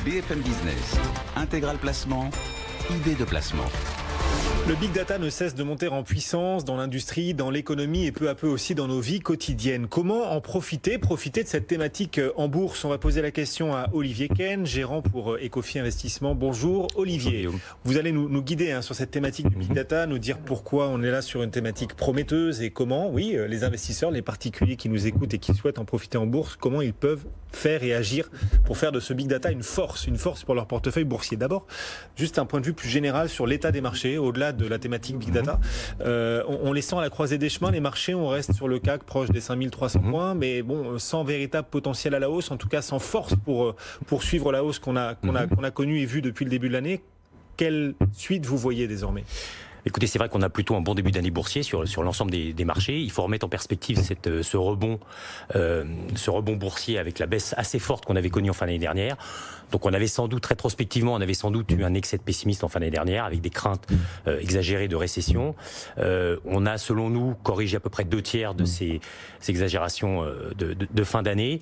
BFM Business, Intégral Placement, idée de placement. Le big data ne cesse de monter en puissance dans l'industrie, dans l'économie et peu à peu aussi dans nos vies quotidiennes. Comment en profiter de cette thématique en bourse? On va poser la question à Olivier Ken, gérant pour Ecofi Investissement. Bonjour Olivier. Bonjour. Vous allez nous guider sur cette thématique du big data, nous dire pourquoi on est là sur une thématique prometteuse et comment, oui, les investisseurs, les particuliers qui nous écoutent et qui souhaitent en profiter en bourse, comment ils peuvent faire et agir pour faire de ce big data une force pour leur portefeuille boursier. D'abord, juste un point de vue plus général sur l'état des marchés, au-delà de la thématique big data. On les sent à la croisée des chemins, les marchés, on reste sur le CAC proche des 5300 points, mais bon, sans véritable potentiel à la hausse, en tout cas sans force pour poursuivre la hausse qu'on a connue et vue depuis le début de l'année. Quelle suite vous voyez désormais ? Écoutez, c'est vrai qu'on a plutôt un bon début d'année boursier sur l'ensemble des marchés. Il faut remettre en perspective ce rebond boursier avec la baisse assez forte qu'on avait connue en fin d'année dernière. Donc on avait sans doute, rétrospectivement, eu un excès de pessimisme en fin d'année dernière avec des craintes exagérées de récession. On a, selon nous, corrigé à peu près 2/3 de ces exagérations de fin d'année.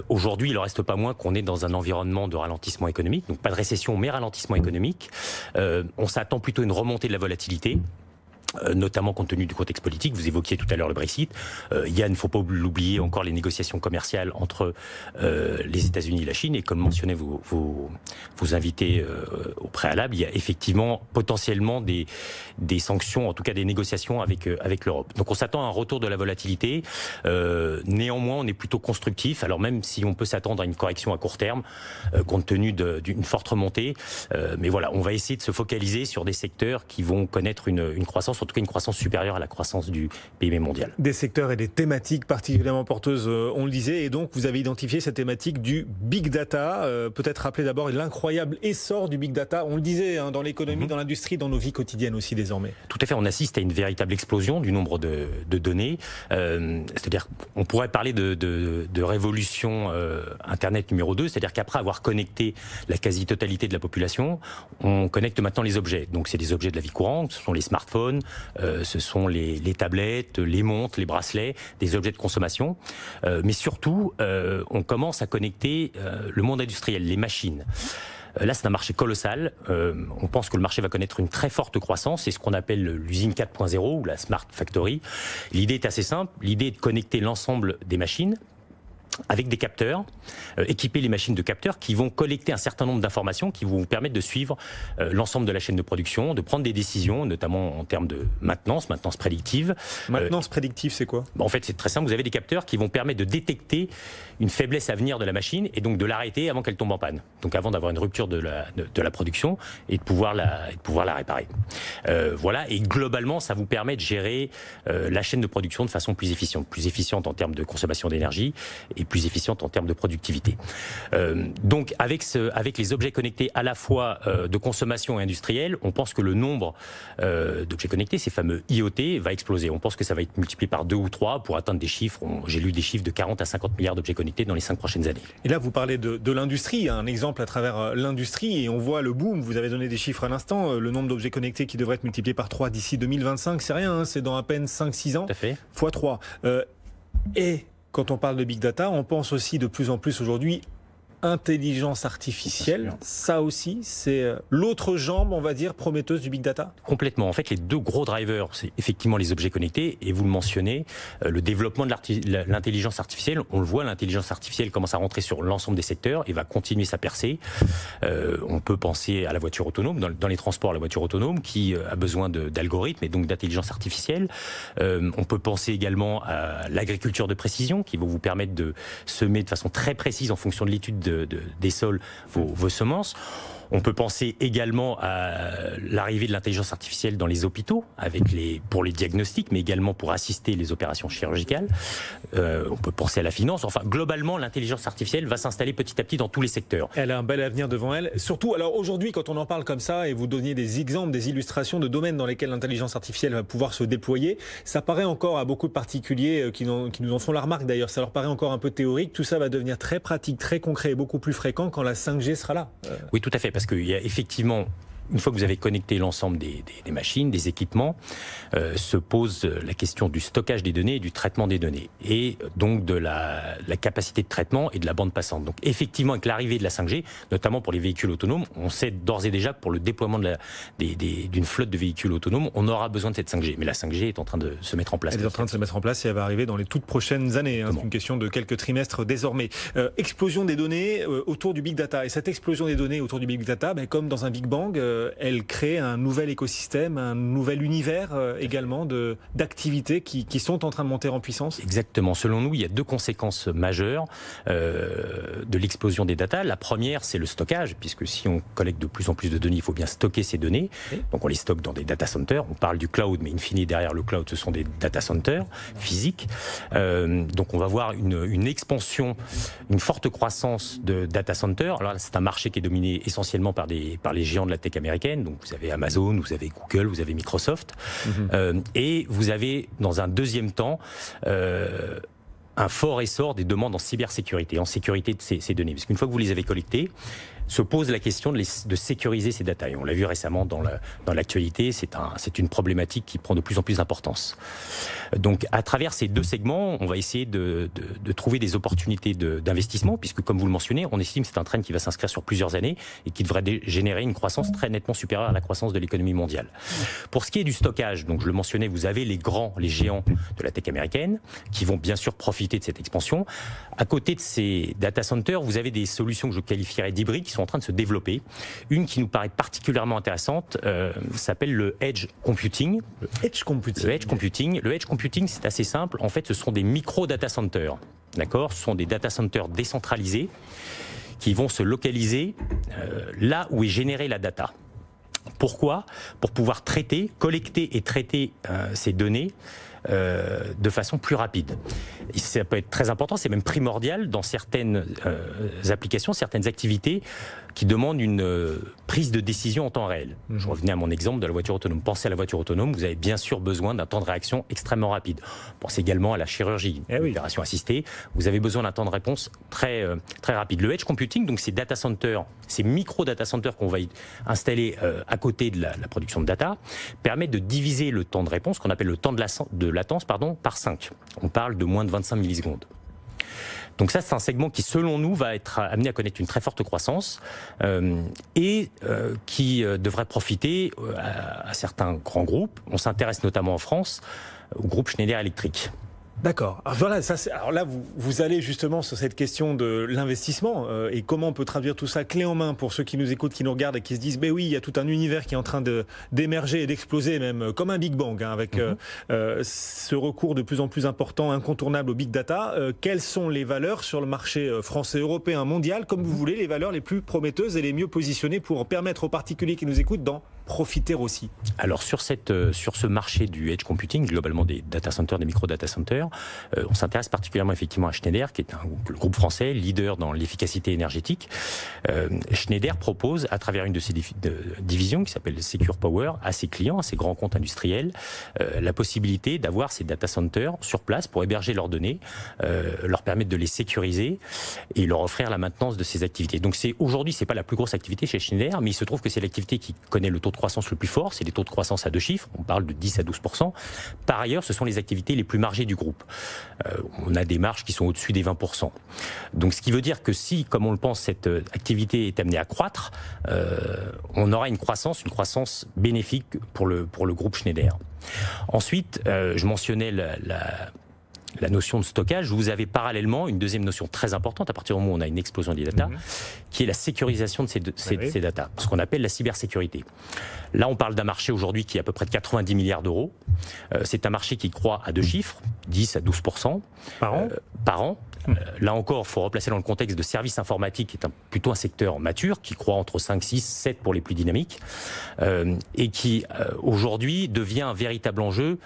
Aujourd'hui, il ne reste pas moins qu'on est dans un environnement de ralentissement économique. Donc pas de récession, mais ralentissement économique. On s'attend plutôt à une remontée de la volatilité, notamment compte tenu du contexte politique. Vous évoquiez tout à l'heure le Brexit. Il y a, il ne faut pas l'oublier, encore les négociations commerciales entre les États-Unis et la Chine. Et comme mentionnaient vos invités au préalable, il y a effectivement potentiellement des sanctions, en tout cas des négociations avec l'Europe. Donc on s'attend à un retour de la volatilité. Néanmoins, on est plutôt constructif. Alors même si on peut s'attendre à une correction à court terme, compte tenu d'une forte remontée. Mais voilà, on va essayer de se focaliser sur des secteurs qui vont connaître une croissance, en tout cas une croissance supérieure à la croissance du PIB mondial. Des secteurs et des thématiques particulièrement porteuses, on le disait, et donc vous avez identifié cette thématique du big data. Peut-être rappeler d'abord l'incroyable essor du big data, on le disait, dans l'économie, dans l'industrie, dans nos vies quotidiennes aussi désormais. Tout à fait, on assiste à une véritable explosion du nombre de données. C'est-à-dire on pourrait parler de révolution Internet numéro 2, c'est-à-dire qu'après avoir connecté la quasi-totalité de la population, on connecte maintenant les objets. Donc c'est des objets de la vie courante, ce sont les smartphones, ce sont les tablettes, les montres, les bracelets, des objets de consommation. Mais surtout, on commence à connecter le monde industriel, les machines. Là, c'est un marché colossal. On pense que le marché va connaître une très forte croissance. C'est ce qu'on appelle l'usine 4.0 ou la Smart Factory. L'idée est assez simple. L'idée est de connecter l'ensemble des machines avec des capteurs, équiper les machines de capteurs qui vont collecter un certain nombre d'informations qui vont vous permettre de suivre l'ensemble de la chaîne de production, de prendre des décisions, notamment en termes de maintenance prédictive. Maintenance prédictive, c'est quoi ? En fait, c'est très simple. Vous avez des capteurs qui vont permettre de détecter une faiblesse à venir de la machine et donc de l'arrêter avant qu'elle tombe en panne. Donc avant d'avoir une rupture de la production et de pouvoir la réparer. Voilà. Et globalement, ça vous permet de gérer la chaîne de production de façon plus efficiente en termes de consommation d'énergie et plus efficiente en termes de productivité. Donc avec les objets connectés à la fois de consommation et industrielle, on pense que le nombre d'objets connectés, ces fameux IoT, va exploser. On pense que ça va être multiplié par 2 ou 3 pour atteindre des chiffres. J'ai lu des chiffres de 40 à 50 milliards d'objets connectés dans les 5 prochaines années. Et là, vous parlez de l'industrie, un exemple à travers l'industrie, et on voit le boom. Vous avez donné des chiffres à l'instant, le nombre d'objets connectés qui devrait être multiplié par 3 d'ici 2025, c'est rien, c'est dans à peine 5-6 ans, fois 3. Et quand on parle de big data, on pense aussi de plus en plus aujourd'hui intelligence artificielle. Ça aussi, c'est l'autre jambe, on va dire, prometteuse du big data ? Complètement. En fait, les deux gros drivers, c'est effectivement les objets connectés, et vous le mentionnez, le développement de l'intelligence artificielle. On le voit, l'intelligence artificielle commence à rentrer sur l'ensemble des secteurs et va continuer sa percée. On peut penser à la voiture autonome, dans les transports, la voiture autonome, qui a besoin d'algorithmes et donc d'intelligence artificielle. On peut penser également à l'agriculture de précision, qui va vous permettre de semer de façon très précise en fonction de l'étude des sols vos semences. On peut penser également à l'arrivée de l'intelligence artificielle dans les hôpitaux, pour les diagnostics, mais également pour assister les opérations chirurgicales. On peut penser à la finance. Enfin, globalement, l'intelligence artificielle va s'installer petit à petit dans tous les secteurs. Elle a un bel avenir devant elle. Surtout, alors aujourd'hui, quand on en parle comme ça, et vous donniez des exemples, des illustrations de domaines dans lesquels l'intelligence artificielle va pouvoir se déployer, ça paraît encore à beaucoup de particuliers qui nous en font la remarque d'ailleurs, ça leur paraît encore un peu théorique. Tout ça va devenir très pratique, très concret et beaucoup plus fréquent quand la 5G sera là. Oui, tout à fait, parce qu'il y a effectivement une fois que vous avez connecté l'ensemble des machines, des équipements, se pose la question du stockage des données et du traitement des données, et donc de la capacité de traitement et de la bande passante. Donc effectivement, avec l'arrivée de la 5G, notamment pour les véhicules autonomes, on sait d'ores et déjà que pour le déploiement d'une flotte de véhicules autonomes, on aura besoin de cette 5G. Mais la 5G est en train de se mettre en place. Elle est en train de se mettre en place et elle va arriver dans les toutes prochaines années. C'est une question de quelques trimestres désormais. Explosion des données autour du Big Data. Et cette explosion des données autour du Big Data, comme dans un Big Bang, elle crée un nouvel écosystème, un nouvel univers également d'activités qui sont en train de monter en puissance. Exactement. Selon nous, il y a deux conséquences majeures de l'explosion des data. La première, c'est le stockage, puisque si on collecte de plus en plus de données, il faut bien stocker ces données. Donc on les stocke dans des data centers. On parle du cloud, mais in fine, derrière le cloud, ce sont des data centers physiques. Donc on va voir une expansion, une forte croissance de data centers. Alors là, c'est un marché qui est dominé essentiellement par les géants de la tech américaine. Donc vous avez Amazon, vous avez Google, vous avez Microsoft. Et vous avez, dans un deuxième temps, un fort essor des demandes en cybersécurité, en sécurité de ces données. Parce qu'une fois que vous les avez collectées, se pose la question de sécuriser ces data. Et on l'a vu récemment dans l'actualité, c'est une problématique qui prend de plus en plus d'importance. Donc à travers ces deux segments, on va essayer de trouver des opportunités d'investissement, puisque comme vous le mentionnez, on estime que c'est un trend qui va s'inscrire sur plusieurs années et qui devrait générer une croissance très nettement supérieure à la croissance de l'économie mondiale. Pour ce qui est du stockage, donc je le mentionnais, vous avez les géants de la tech américaine qui vont bien sûr profiter de cette expansion. À côté de ces data centers, vous avez des solutions que je qualifierais d'hybrides qui sont en train de se développer. Une qui nous paraît particulièrement intéressante s'appelle le Edge Computing. Le Edge Computing. Le Edge Computing, c'est assez simple. En fait, ce sont des micro-data centers. D'accord ? Ce sont des data centers décentralisés qui vont se localiser là où est générée la data. Pourquoi ? Pour pouvoir collecter et traiter ces données de façon plus rapide. Et ça peut être très important, c'est même primordial dans certaines applications, certaines activités qui demandent une prise de décision en temps réel. Je revenais à mon exemple de la voiture autonome. Pensez à la voiture autonome, vous avez bien sûr besoin d'un temps de réaction extrêmement rapide. Pensez également à la chirurgie, l'opération assistée, vous avez besoin d'un temps de réponse très rapide. Le Edge Computing, donc ces data centers, ces micro-data centers qu'on va installer à côté de la production de data, permettent de diviser le temps de réponse, qu'on appelle le temps de latence, par 5. On parle de moins de 25 millisecondes. Donc ça, c'est un segment qui, selon nous, va être amené à connaître une très forte croissance et qui devrait profiter à certains grands groupes. On s'intéresse notamment en France au groupe Schneider Electric. D'accord. Alors voilà, alors là, vous allez justement sur cette question de l'investissement et comment on peut traduire tout ça clé en main pour ceux qui nous écoutent, qui nous regardent et qui se disent, oui, il y a tout un univers qui est en train d'émerger et d'exploser, même comme un Big Bang, avec ce recours de plus en plus important, incontournable au Big Data. Quelles sont les valeurs sur le marché français, européen, mondial, comme vous voulez, les valeurs les plus prometteuses et les mieux positionnées pour permettre aux particuliers qui nous écoutent d'en profiter aussi? Alors sur ce marché du Edge Computing, globalement des data centers, des micro-data centers, on s'intéresse particulièrement effectivement à Schneider, qui est le groupe français, leader dans l'efficacité énergétique. Schneider propose, à travers une de ses divisions qui s'appelle Secure Power, à ses clients, à ses grands comptes industriels, la possibilité d'avoir ces data centers sur place pour héberger leurs données, leur permettre de les sécuriser et leur offrir la maintenance de ces activités. Donc aujourd'hui, c'est pas la plus grosse activité chez Schneider, mais il se trouve que c'est l'activité qui connaît le taux de croissance le plus fort, c'est des taux de croissance à 2 chiffres, on parle de 10 à 12%. Par ailleurs, ce sont les activités les plus margées du groupe. On a des marges qui sont au-dessus des 20%. Donc ce qui veut dire que si, comme on le pense, cette activité est amenée à croître, on aura une croissance bénéfique pour le groupe Schneider. Ensuite, je mentionnais la notion de stockage. Vous avez parallèlement une deuxième notion très importante à partir du moment où on a une explosion des data, qui est la sécurisation de ces data, ce qu'on appelle la cybersécurité. Là, on parle d'un marché aujourd'hui qui est à peu près de 90 milliards d'euros. C'est un marché qui croît à 2 chiffres, 10 à 12% par an. Là encore, il faut replacer dans le contexte de services informatiques, qui est plutôt un secteur mature, qui croît entre 5, 6, 7 pour les plus dynamiques, et qui aujourd'hui devient un véritable enjeu,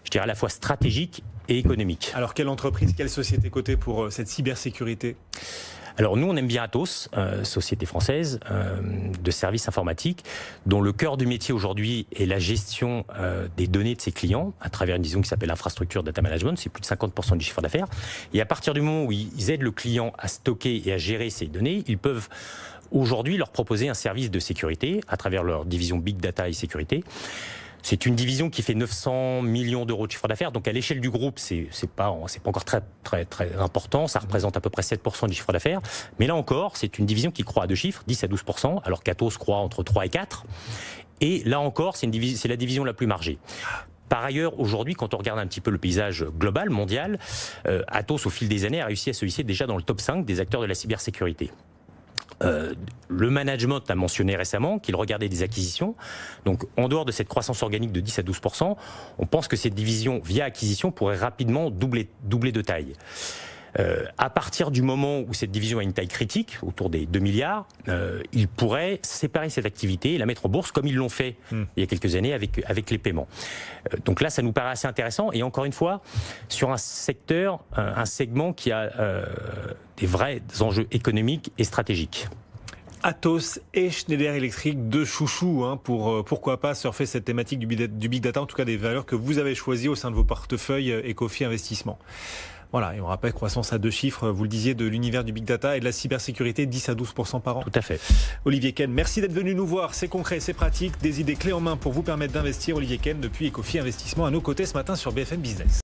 je dirais à la fois stratégique et économique. Alors quelle entreprise, quelle société cotée pour cette cybersécurité ? Alors nous, on aime bien Atos, société française de services informatiques, dont le cœur du métier aujourd'hui est la gestion des données de ses clients à travers une division qui s'appelle Infrastructure Data Management. C'est plus de 50% du chiffre d'affaires. Et à partir du moment où ils aident le client à stocker et à gérer ces données, ils peuvent aujourd'hui leur proposer un service de sécurité à travers leur division Big Data et Sécurité. C'est une division qui fait 900 millions d'euros de chiffre d'affaires. Donc à l'échelle du groupe, c'est pas encore très important. Ça représente à peu près 7% du chiffre d'affaires. Mais là encore, c'est une division qui croît à deux chiffres, 10 à 12%, alors qu'Atos croît entre 3 et 4. Et là encore, c'est la division la plus margée. Par ailleurs, aujourd'hui, quand on regarde un petit peu le paysage global, mondial, Atos, au fil des années, a réussi à se hisser déjà dans le top 5 des acteurs de la cybersécurité. Le management a mentionné récemment qu'il regardait des acquisitions. Donc, en dehors de cette croissance organique de 10 à 12%, on pense que cette division, via acquisition, pourrait rapidement doubler de taille. À partir du moment où cette division a une taille critique, autour des 2 milliards, ils pourraient séparer cette activité et la mettre en bourse, comme ils l'ont fait il y a quelques années avec les paiements. Donc là, ça nous paraît assez intéressant. Et encore une fois, sur un secteur, un segment qui a des vrais enjeux économiques et stratégiques. Atos et Schneider Electric, deux chouchous pour pourquoi pas surfer cette thématique du Big Data, en tout cas des valeurs que vous avez choisies au sein de vos portefeuilles Ecofi Investissement. Voilà, et on rappelle croissance à deux chiffres, vous le disiez, de l'univers du Big Data et de la cybersécurité, 10 à 12% par an. Tout à fait. Olivier Ken, merci d'être venu nous voir. C'est concret, c'est pratique, des idées clés en main pour vous permettre d'investir. Olivier Ken, depuis Ecofi Investissement, à nos côtés ce matin sur BFM Business.